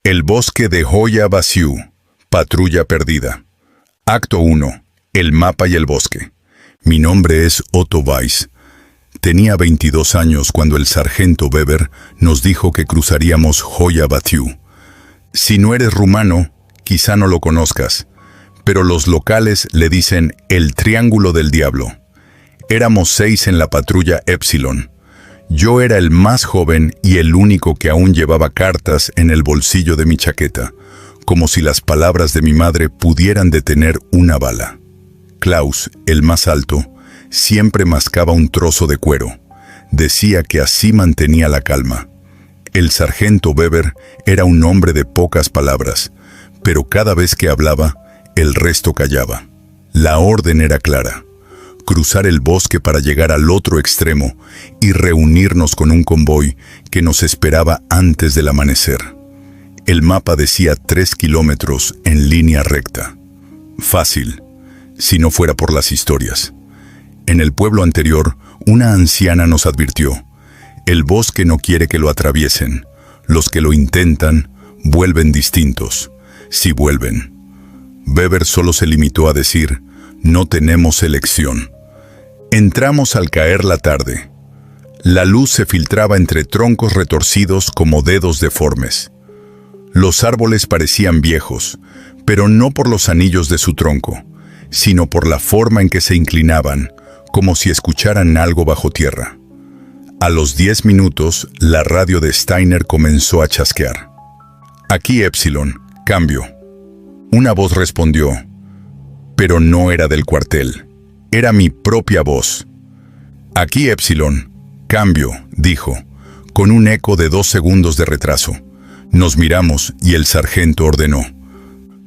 El bosque de Hoya Baciu, patrulla perdida. Acto 1. El mapa y el bosque. Mi nombre es Otto Weiss. Tenía 22 años cuando el sargento Weber nos dijo que cruzaríamos Hoya Baciu. Si no eres rumano, quizá no lo conozcas, pero los locales le dicen el Triángulo del Diablo. Éramos 6 en la patrulla Epsilon. Yo era el más joven y el único que aún llevaba cartas en el bolsillo de mi chaqueta, como si las palabras de mi madre pudieran detener una bala. Klaus, el más alto, siempre mascaba un trozo de cuero. Decía que así mantenía la calma. El sargento Weber era un hombre de pocas palabras, pero cada vez que hablaba, el resto callaba. La orden era clara: cruzar el bosque para llegar al otro extremo y reunirnos con un convoy que nos esperaba antes del amanecer. El mapa decía 3 kilómetros en línea recta. Fácil, si no fuera por las historias. En el pueblo anterior, una anciana nos advirtió: el bosque no quiere que lo atraviesen. Los que lo intentan, vuelven distintos. Si vuelven. Weber solo se limitó a decir: no tenemos elección. Entramos al caer la tarde. La luz se filtraba entre troncos retorcidos como dedos deformes. Los árboles parecían viejos, pero no por los anillos de su tronco, sino por la forma en que se inclinaban, como si escucharan algo bajo tierra. A los 10 minutos, la radio de Steiner comenzó a chasquear. Aquí Epsilon, cambio. Una voz respondió, pero no era del cuartel. Era mi propia voz. Aquí Epsilon, cambio, dijo, con un eco de 2 segundos de retraso. Nos miramos y el sargento ordenó: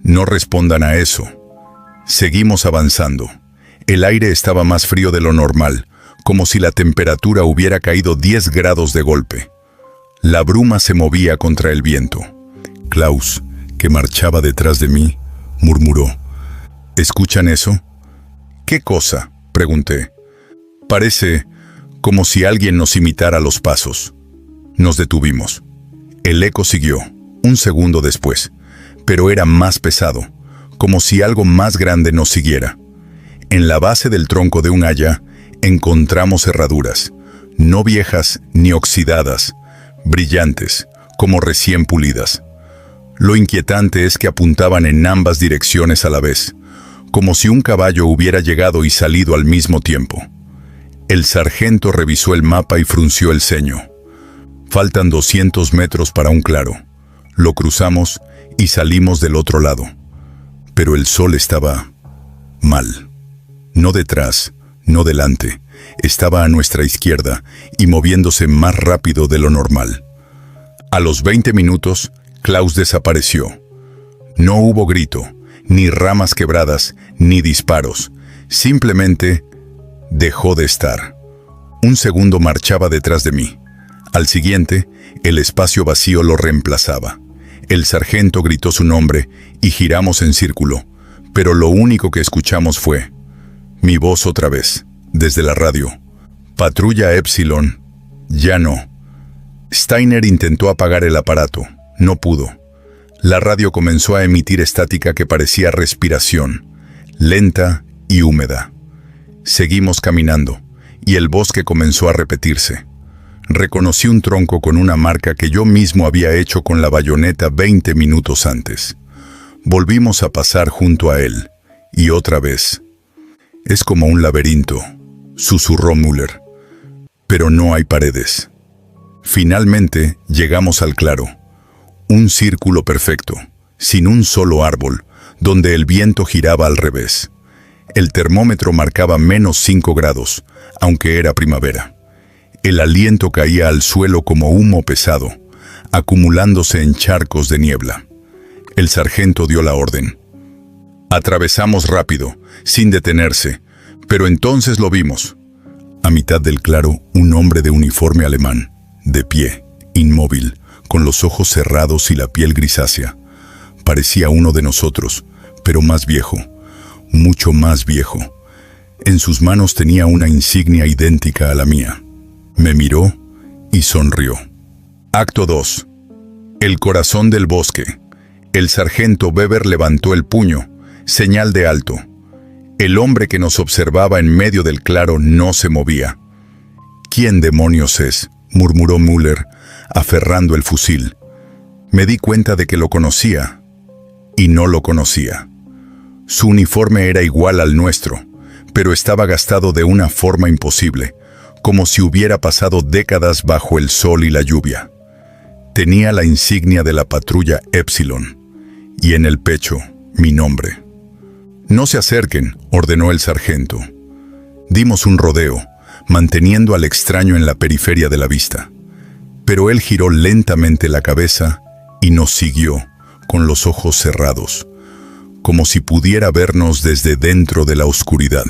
no respondan a eso. Seguimos avanzando. El aire estaba más frío de lo normal, como si la temperatura hubiera caído 10 grados de golpe. La bruma se movía contra el viento. Klaus, que marchaba detrás de mí, murmuró: ¿escuchan eso? ¿Qué cosa?, pregunté. Parece como si alguien nos imitara los pasos. Nos detuvimos. El eco siguió, un segundo después, pero era más pesado, como si algo más grande nos siguiera. En la base del tronco de un haya encontramos herraduras, no viejas ni oxidadas, brillantes, como recién pulidas. Lo inquietante es que apuntaban en ambas direcciones a la vez, como si un caballo hubiera llegado y salido al mismo tiempo. El sargento revisó el mapa y frunció el ceño. Faltan 200 metros para un claro. Lo cruzamos y salimos del otro lado. Pero el sol estaba mal. No detrás, no delante. Estaba a nuestra izquierda y moviéndose más rápido de lo normal. A los 20 minutos, Klaus desapareció. No hubo grito, ni ramas quebradas, ni disparos. Simplemente dejó de estar. Un segundo marchaba detrás de mí. Al siguiente, el espacio vacío lo reemplazaba. El sargento gritó su nombre y giramos en círculo, pero lo único que escuchamos fue mi voz otra vez, desde la radio: patrulla Epsilon, ya no. Steiner intentó apagar el aparato, no pudo. La radio comenzó a emitir estática que parecía respiración, lenta y húmeda. Seguimos caminando, y el bosque comenzó a repetirse. Reconocí un tronco con una marca que yo mismo había hecho con la bayoneta 20 minutos antes. Volvimos a pasar junto a él, y otra vez. Es como un laberinto, susurró Müller. Pero no hay paredes. Finalmente llegamos al claro. Un círculo perfecto, sin un solo árbol, donde el viento giraba al revés. El termómetro marcaba -5 grados, aunque era primavera. El aliento caía al suelo como humo pesado, acumulándose en charcos de niebla. El sargento dio la orden. Atravesamos rápido, sin detenerse, pero entonces lo vimos. A mitad del claro, un hombre de uniforme alemán, de pie, inmóvil, con los ojos cerrados y la piel grisácea. Parecía uno de nosotros, pero más viejo, mucho más viejo. En sus manos tenía una insignia idéntica a la mía. Me miró y sonrió. Acto 2. El corazón del bosque. El sargento Weber levantó el puño, señal de alto. El hombre que nos observaba en medio del claro no se movía. «¿Quién demonios es?», murmuró Müller, aferrando el fusil. Me di cuenta de que lo conocía, y no lo conocía. Su uniforme era igual al nuestro, pero estaba gastado de una forma imposible, como si hubiera pasado décadas bajo el sol y la lluvia. Tenía la insignia de la patrulla Epsilon, y en el pecho, mi nombre. «No se acerquen», ordenó el sargento. Dimos un rodeo, manteniendo al extraño en la periferia de la vista. Pero él giró lentamente la cabeza y nos siguió, con los ojos cerrados, como si pudiera vernos desde dentro de la oscuridad.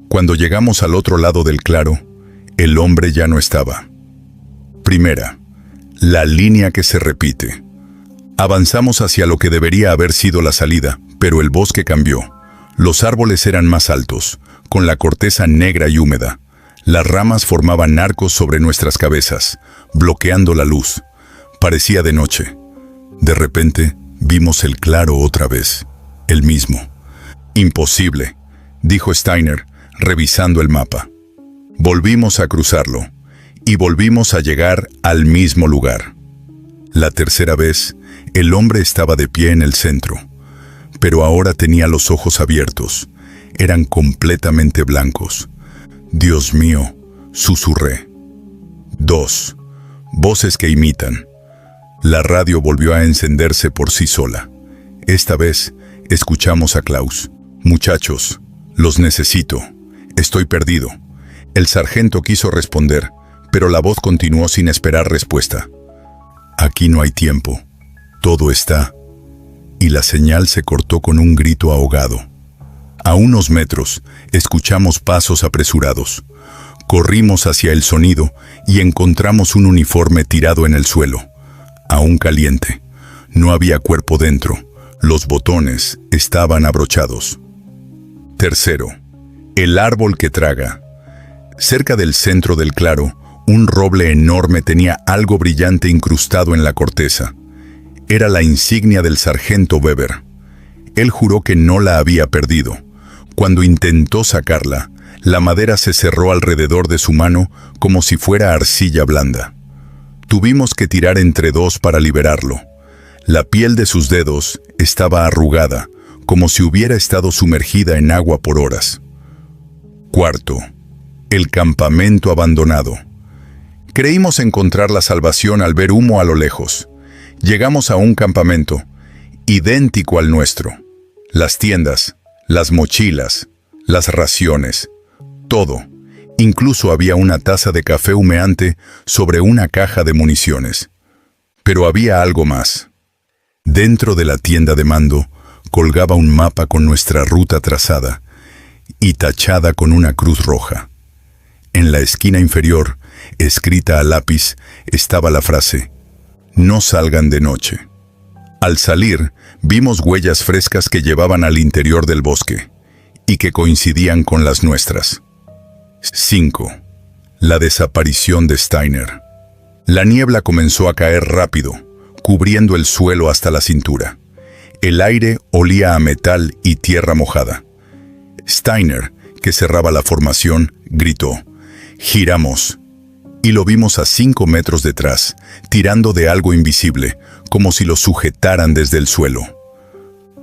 Cuando llegamos al otro lado del claro, el hombre ya no estaba. Primera, la línea que se repite. Avanzamos hacia lo que debería haber sido la salida, pero el bosque cambió. Los árboles eran más altos, con la corteza negra y húmeda. Las ramas formaban arcos sobre nuestras cabezas, bloqueando la luz. Parecía de noche. De repente, vimos el claro otra vez, el mismo. «Imposible», dijo Steiner, revisando el mapa. Volvimos a cruzarlo, y volvimos a llegar al mismo lugar. La tercera vez, el hombre estaba de pie en el centro, pero ahora tenía los ojos abiertos. Eran completamente blancos. «Dios mío», susurré. 2. Voces que imitan. La radio volvió a encenderse por sí sola. Esta vez, escuchamos a Klaus. «Muchachos, los necesito. Estoy perdido». El sargento quiso responder, pero la voz continuó sin esperar respuesta. «Aquí no hay tiempo. Todo está». Y la señal se cortó con un grito ahogado. A unos metros, escuchamos pasos apresurados. Corrimos hacia el sonido y encontramos un uniforme tirado en el suelo, aún caliente. No había cuerpo dentro. Los botones estaban abrochados. Tercero, el árbol que traga. Cerca del centro del claro, un roble enorme tenía algo brillante incrustado en la corteza. Era la insignia del sargento Weber. Él juró que no la había perdido. Cuando intentó sacarla, la madera se cerró alrededor de su mano como si fuera arcilla blanda. Tuvimos que tirar entre dos para liberarlo. La piel de sus dedos estaba arrugada, como si hubiera estado sumergida en agua por horas. Cuarto, el campamento abandonado. Creímos encontrar la salvación al ver humo a lo lejos. Llegamos a un campamento, idéntico al nuestro. Las tiendas, las mochilas, las raciones, todo. Incluso había una taza de café humeante sobre una caja de municiones. Pero había algo más. Dentro de la tienda de mando colgaba un mapa con nuestra ruta trazada y tachada con una cruz roja. En la esquina inferior, escrita a lápiz, estaba la frase: «No salgan de noche». Al salir, vimos huellas frescas que llevaban al interior del bosque y que coincidían con las nuestras. 5. La desaparición de Steiner. La niebla comenzó a caer rápido, cubriendo el suelo hasta la cintura. El aire olía a metal y tierra mojada. Steiner, que cerraba la formación, gritó: «Giramos». Y lo vimos a 5 metros detrás, tirando de algo invisible, como si lo sujetaran desde el suelo.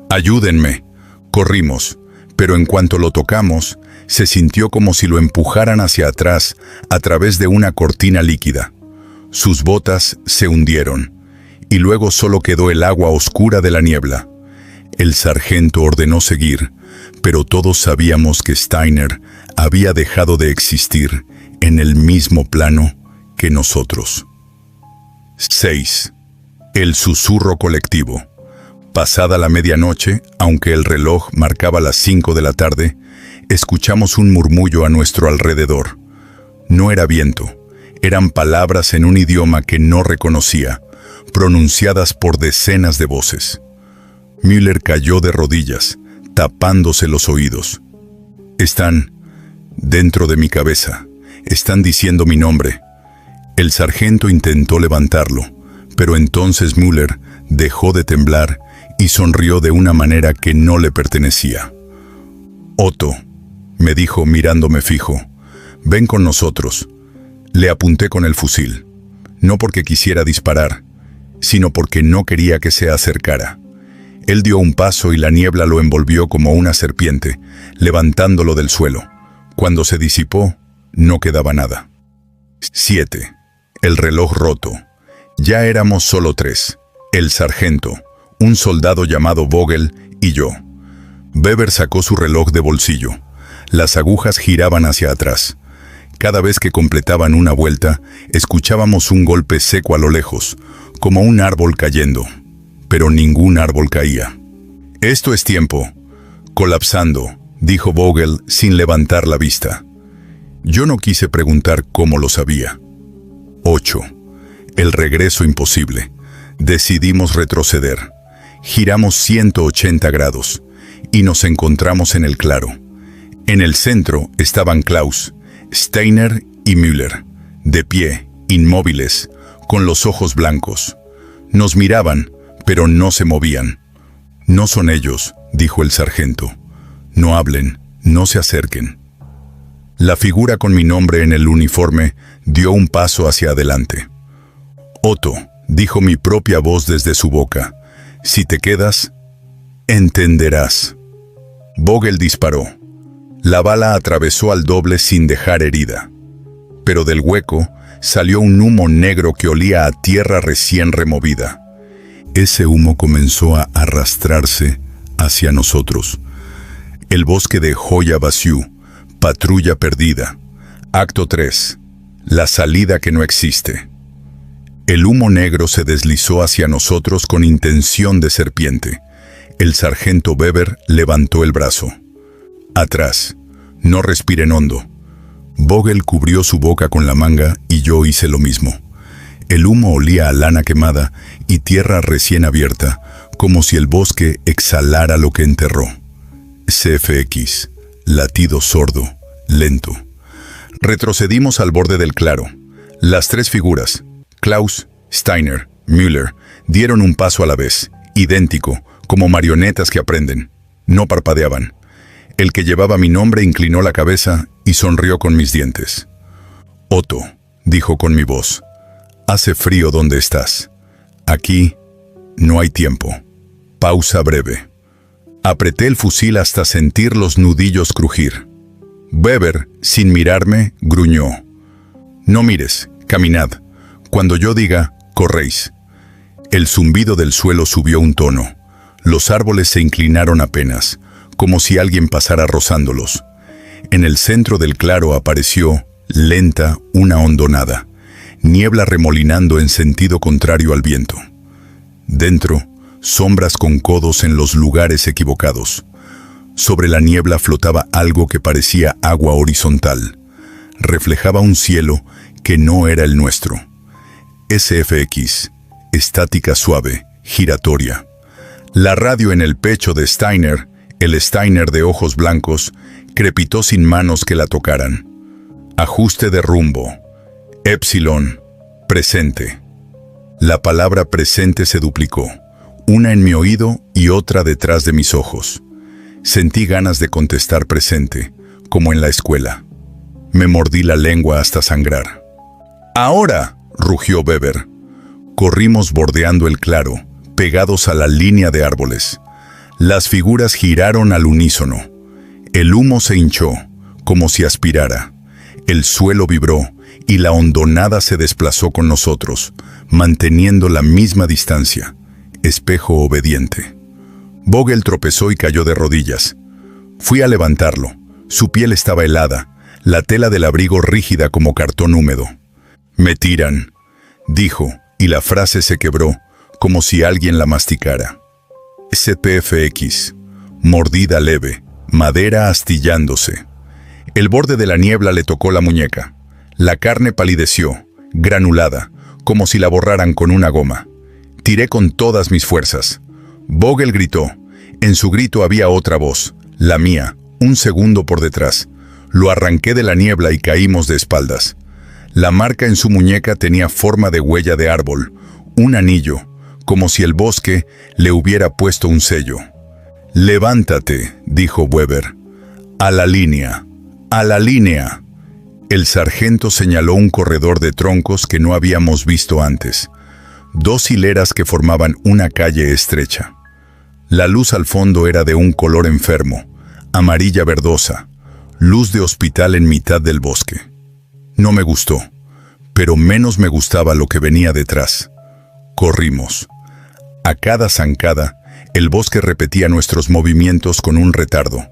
«Ayúdenme». Corrimos, pero en cuanto lo tocamos, se sintió como si lo empujaran hacia atrás a través de una cortina líquida. Sus botas se hundieron, y luego solo quedó el agua oscura de la niebla. El sargento ordenó seguir, pero todos sabíamos que Steiner había dejado de existir en el mismo plano que nosotros. 6. El susurro colectivo. Pasada la medianoche, aunque el reloj marcaba las 5 de la tarde, escuchamos un murmullo a nuestro alrededor. No era viento, eran palabras en un idioma que no reconocía, pronunciadas por decenas de voces. Müller cayó de rodillas, tapándose los oídos. «Están dentro de mi cabeza, están diciendo mi nombre». El sargento intentó levantarlo, Pero entonces Müller dejó de temblar y sonrió de una manera que no le pertenecía. «Otto», me dijo mirándome fijo, «ven con nosotros». Le apunté con el fusil, no porque quisiera disparar, sino porque no quería que se acercara. Él dio un paso y la niebla lo envolvió como una serpiente, levantándolo del suelo. Cuando se disipó, no quedaba nada. 7. El reloj roto. Ya éramos solo 3. El sargento, un soldado llamado Vogel y yo. Weber sacó su reloj de bolsillo. Las agujas giraban hacia atrás. Cada vez que completaban una vuelta, escuchábamos un golpe seco a lo lejos, como un árbol cayendo. Pero ningún árbol caía. «Esto es tiempo. Colapsando», dijo Vogel sin levantar la vista. Yo no quise preguntar cómo lo sabía. 8. El regreso imposible. Decidimos retroceder. Giramos 180 grados y nos encontramos en el claro. En el centro estaban Klaus, Steiner y Müller, de pie, inmóviles, con los ojos blancos. Nos miraban, pero no se movían. «No son ellos», dijo el sargento. «No hablen, no se acerquen». La figura con mi nombre en el uniforme dio un paso hacia adelante. «Otto», dijo mi propia voz desde su boca, «si te quedas, entenderás». Vogel disparó. La bala atravesó al doble sin dejar herida. Pero del hueco salió un humo negro que olía a tierra recién removida. Ese humo comenzó a arrastrarse hacia nosotros. El bosque de Joya Basiu, patrulla perdida. Acto 3. La salida que no existe. El humo negro se deslizó hacia nosotros con intención de serpiente. El sargento Weber levantó el brazo. «Atrás. No respiren hondo». Vogel cubrió su boca con la manga y yo hice lo mismo. El humo olía a lana quemada y tierra recién abierta, como si el bosque exhalara lo que enterró. CFX. Latido sordo, lento. Retrocedimos al borde del claro. Las 3 figuras, Klaus, Steiner, Müller, dieron un paso a la vez, idéntico, como marionetas que aprenden. No parpadeaban. El que llevaba mi nombre inclinó la cabeza y sonrió con mis dientes. «Otto», dijo con mi voz, «hace frío donde estás. Aquí no hay tiempo». Pausa breve. Apreté el fusil hasta sentir los nudillos crujir. Weber, sin mirarme, gruñó. «No mires, caminad. Cuando yo diga, corréis». El zumbido del suelo subió un tono. Los árboles se inclinaron apenas, como si alguien pasara rozándolos. En el centro del claro apareció, lenta, una hondonada, niebla remolinando en sentido contrario al viento. Dentro, sombras con codos en los lugares equivocados. Sobre la niebla flotaba algo que parecía agua horizontal. Reflejaba un cielo que no era el nuestro. SFX, estática suave, giratoria. La radio en el pecho de Steiner, el Steiner de ojos blancos, crepitó sin manos que la tocaran. Ajuste de rumbo. Epsilon. Presente. La palabra presente se duplicó, una en mi oído y otra detrás de mis ojos. Sentí ganas de contestar presente, como en la escuela. Me mordí la lengua hasta sangrar. «¡Ahora!», rugió Weber. Corrimos bordeando el claro, pegados a la línea de árboles. Las figuras giraron al unísono. El humo se hinchó, como si aspirara. El suelo vibró y la hondonada se desplazó con nosotros, manteniendo la misma distancia. Espejo obediente. Vogel tropezó y cayó de rodillas. Fui a levantarlo. Su piel estaba helada, la tela del abrigo rígida como cartón húmedo. «Me tiran», dijo, y la frase se quebró, como si alguien la masticara. SPFX. Mordida leve, madera astillándose. El borde de la niebla le tocó la muñeca. La carne palideció, granulada, como si la borraran con una goma. Tiré con todas mis fuerzas. Vogel gritó. En su grito había otra voz, la mía, un segundo por detrás. Lo arranqué de la niebla y caímos de espaldas. La marca en su muñeca tenía forma de huella de árbol, Un anillo, como si el bosque le hubiera puesto un sello. «Levántate», dijo Weber. «A la línea, a la línea». El sargento señaló un corredor de troncos que no habíamos visto antes. 2 hileras que formaban una calle estrecha. La luz al fondo era de un color enfermo, amarilla verdosa, luz de hospital en mitad del bosque. No me gustó, pero menos me gustaba lo que venía detrás. Corrimos. A cada zancada, el bosque repetía nuestros movimientos con un retardo.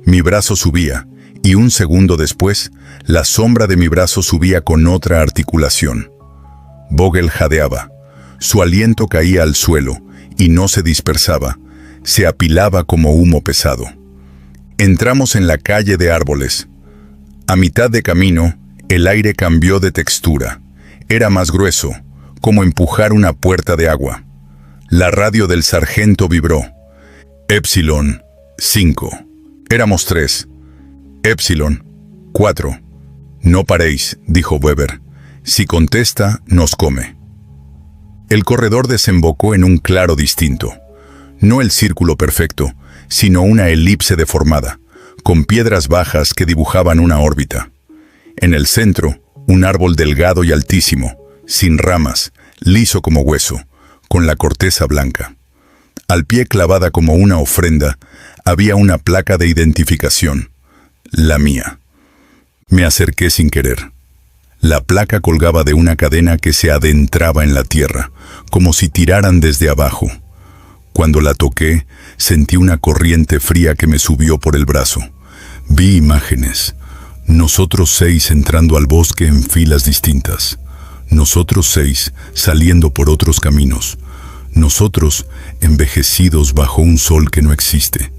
Mi brazo subía, y un segundo después, la sombra de mi brazo subía con otra articulación. Vogel jadeaba. Su aliento caía al suelo, y no se dispersaba, se apilaba como humo pesado. Entramos en la calle de árboles. A mitad de camino, el aire cambió de textura. Era más grueso, como empujar una puerta de agua. La radio del sargento vibró. Epsilon, 5. Éramos 3. Epsilon, 4. No paréis, dijo Weber. Si contesta, nos come. El corredor desembocó en un claro distinto. No el círculo perfecto, sino una elipse deformada, con piedras bajas que dibujaban una órbita. En el centro, un árbol delgado y altísimo, sin ramas, liso como hueso, con la corteza blanca. Al pie, clavada como una ofrenda, había una placa de identificación, la mía. Me acerqué sin querer. La placa colgaba de una cadena que se adentraba en la tierra, como si tiraran desde abajo. Cuando la toqué, sentí una corriente fría que me subió por el brazo. Vi imágenes. Nosotros 6 entrando al bosque en filas distintas. Nosotros 6 saliendo por otros caminos. Nosotros envejecidos bajo un sol que no existe.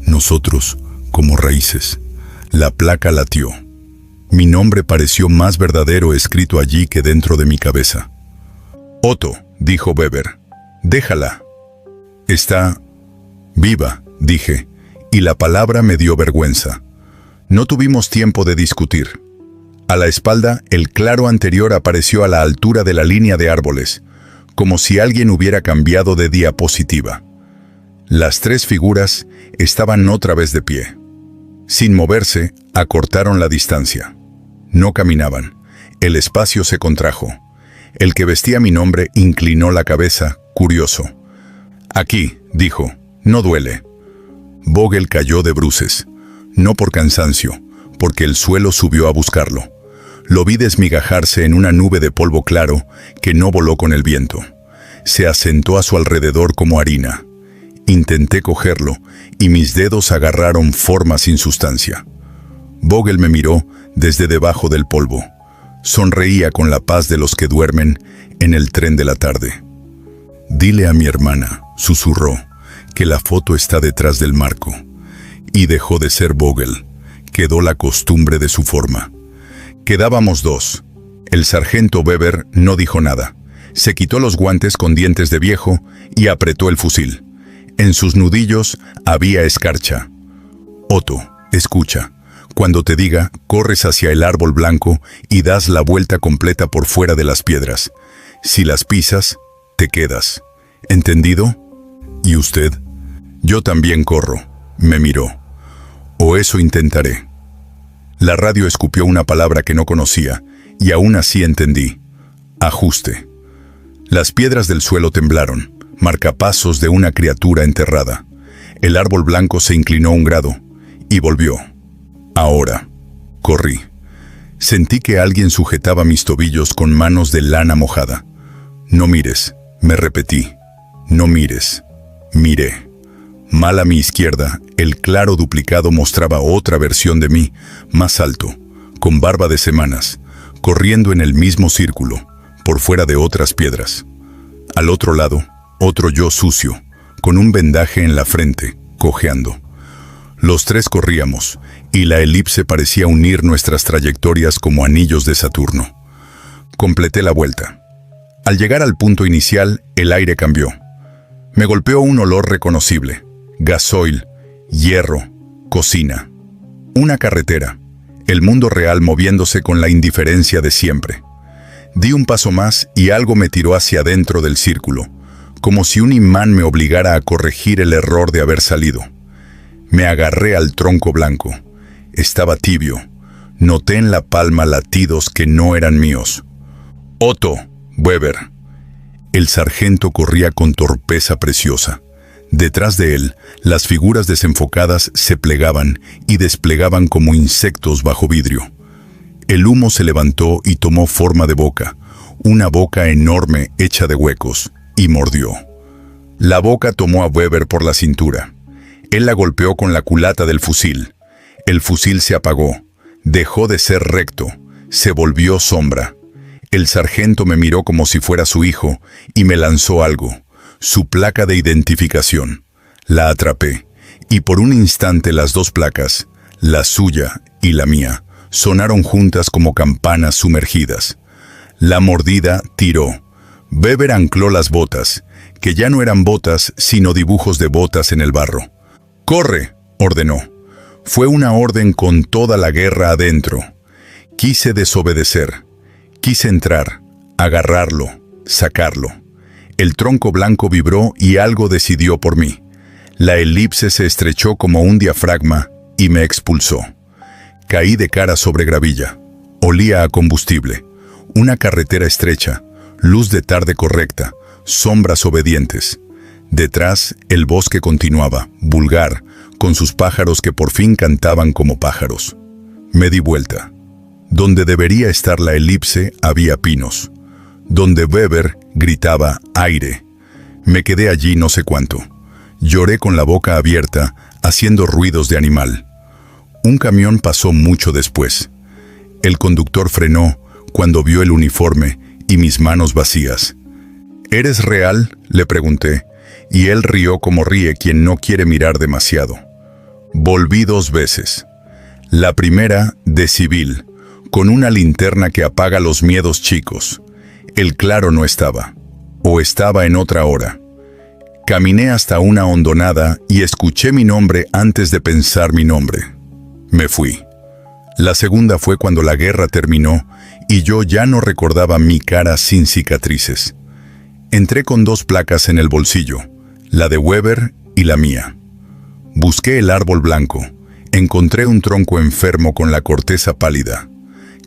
Nosotros como raíces. La placa latió. Mi nombre pareció más verdadero escrito allí que dentro de mi cabeza. «Otto», dijo Weber, «déjala». «Está viva», dije, y la palabra me dio vergüenza. No tuvimos tiempo de discutir. A la espalda, el claro anterior apareció a la altura de la línea de árboles, como si alguien hubiera cambiado de diapositiva. Las 3 figuras estaban otra vez de pie. Sin moverse, acortaron la distancia. No caminaban. El espacio se contrajo. El que vestía mi nombre inclinó la cabeza, curioso. «Aquí», dijo, «no duele». Vogel cayó de bruces. No por cansancio, porque el suelo subió a buscarlo. Lo vi desmigajarse en una nube de polvo claro que no voló con el viento. Se asentó a su alrededor como harina. Intenté cogerlo, y mis dedos agarraron forma sin sustancia. Vogel me miró desde debajo del polvo. Sonreía con la paz de los que duermen en el tren de la tarde. «Dile a mi hermana», susurró, «que la foto está detrás del marco». Y dejó de ser Vogel. Quedó la costumbre de su forma. Quedábamos 2. El sargento Weber no dijo nada. Se quitó los guantes con dientes de viejo y apretó el fusil. En sus nudillos había escarcha. «Otto, escucha. Cuando te diga, corres hacia el árbol blanco y das la vuelta completa por fuera de las piedras. Si las pisas, te quedas. ¿Entendido? ¿Y usted?» «Yo también corro», me miró. «O eso intentaré». La radio escupió una palabra que no conocía, y aún así entendí. Ajuste. Las piedras del suelo temblaron, marcapasos de una criatura enterrada. El árbol blanco se inclinó un grado, y volvió. Ahora. Corrí. Sentí que alguien sujetaba mis tobillos con manos de lana mojada. «No mires», me repetí. «No mires». Miré. Mal a mi izquierda, el claro duplicado mostraba otra versión de mí, más alto, con barba de semanas, corriendo en el mismo círculo, por fuera de otras piedras. Al otro lado, otro yo sucio, con un vendaje en la frente, cojeando. Los 3 corríamos, y la elipse parecía unir nuestras trayectorias como anillos de Saturno. Completé la vuelta. Al llegar al punto inicial, el aire cambió. Me golpeó un olor reconocible. Gasoil, hierro, cocina. Una carretera. El mundo real moviéndose con la indiferencia de siempre. Di un paso más y algo me tiró hacia adentro del círculo, como si un imán me obligara a corregir el error de haber salido. Me agarré al tronco blanco. Estaba tibio. Noté en la palma latidos que no eran míos. «Otto, Weber». El sargento corría con torpeza preciosa. Detrás de él, las figuras desenfocadas se plegaban y desplegaban como insectos bajo vidrio. El humo se levantó y tomó forma de boca, una boca enorme hecha de huecos, y mordió. La boca tomó a Weber por la cintura. Él la golpeó con la culata del fusil. El fusil se apagó, dejó de ser recto, se volvió sombra. El sargento me miró como si fuera su hijo y me lanzó algo, su placa de identificación. La atrapé, y por un instante las dos placas, la suya y la mía, sonaron juntas como campanas sumergidas. La mordida tiró. Weber ancló las botas, que ya no eran botas, sino dibujos de botas en el barro. «¡Corre!», ordenó. Fue una orden con toda la guerra adentro. Quise desobedecer. Quise entrar, agarrarlo, sacarlo. El tronco blanco vibró y algo decidió por mí. La elipse se estrechó como un diafragma y me expulsó. Caí de cara sobre gravilla. Olía a combustible. Una carretera estrecha, luz de tarde correcta, sombras obedientes. Detrás, el bosque continuaba, vulgar, con sus pájaros que por fin cantaban como pájaros. Me di vuelta. Donde debería estar la elipse había pinos. Donde Weber gritaba aire. Me quedé allí no sé cuánto. Lloré con la boca abierta, haciendo ruidos de animal. Un camión pasó mucho después. El conductor frenó cuando vio el uniforme y mis manos vacías. «¿Eres real?», le pregunté, y él rió como ríe quien no quiere mirar demasiado. Volví 2 veces. La primera, de civil, con una linterna que apaga los miedos chicos. El claro no estaba, o estaba en otra hora. Caminé hasta una hondonada y escuché mi nombre antes de pensar mi nombre. Me fui. La segunda fue cuando la guerra terminó y yo ya no recordaba mi cara sin cicatrices. Entré con 2 placas en el bolsillo, la de Weber y la mía. Busqué el árbol blanco. Encontré un tronco enfermo con la corteza pálida.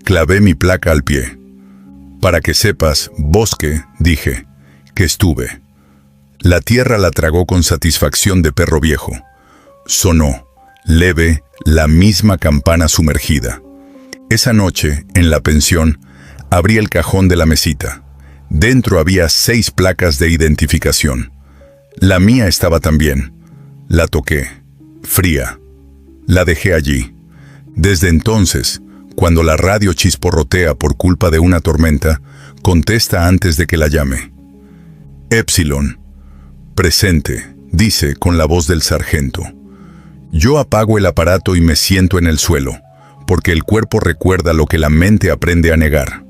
Clavé mi placa al pie. «Para que sepas, bosque», dije, «que estuve». La tierra la tragó con satisfacción de perro viejo. Sonó, leve, la misma campana sumergida. Esa noche, en la pensión, abrí el cajón de la mesita. Dentro había 6 placas de identificación. La mía estaba también. La toqué, fría. La dejé allí. Desde entonces, cuando la radio chisporrotea por culpa de una tormenta, contesta antes de que la llame. «Epsilon. Presente», dice con la voz del sargento. Yo apago el aparato y me siento en el suelo, porque el cuerpo recuerda lo que la mente aprende a negar.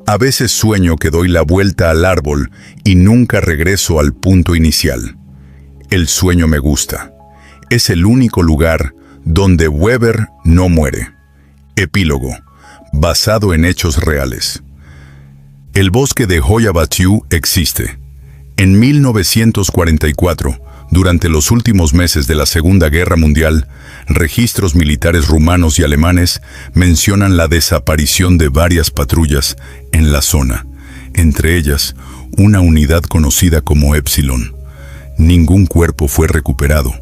A veces sueño que doy la vuelta al árbol y nunca regreso al punto inicial. El sueño me gusta. Es el único lugar donde Weber no muere. Epílogo, basado en hechos reales. El bosque de Hoya Baciu existe. En 1944, durante los últimos meses de la Segunda Guerra Mundial, registros militares rumanos y alemanes mencionan la desaparición de varias patrullas en la zona, entre ellas una unidad conocida como Epsilon. Ningún cuerpo fue recuperado,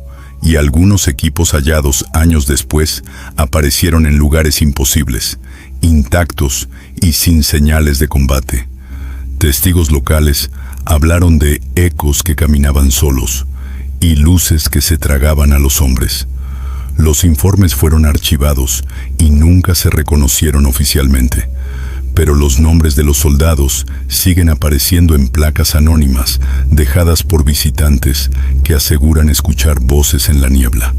y algunos equipos hallados años después aparecieron en lugares imposibles, intactos y sin señales de combate. Testigos locales hablaron de ecos que caminaban solos y luces que se tragaban a los hombres. Los informes fueron archivados y nunca se reconocieron oficialmente, pero los nombres de los soldados siguen apareciendo en placas anónimas dejadas por visitantes que aseguran escuchar voces en la niebla.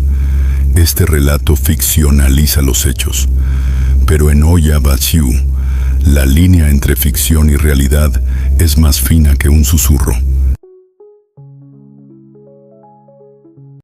Este relato ficcionaliza los hechos, pero en Hoya Baciu, la línea entre ficción y realidad es más fina que un susurro.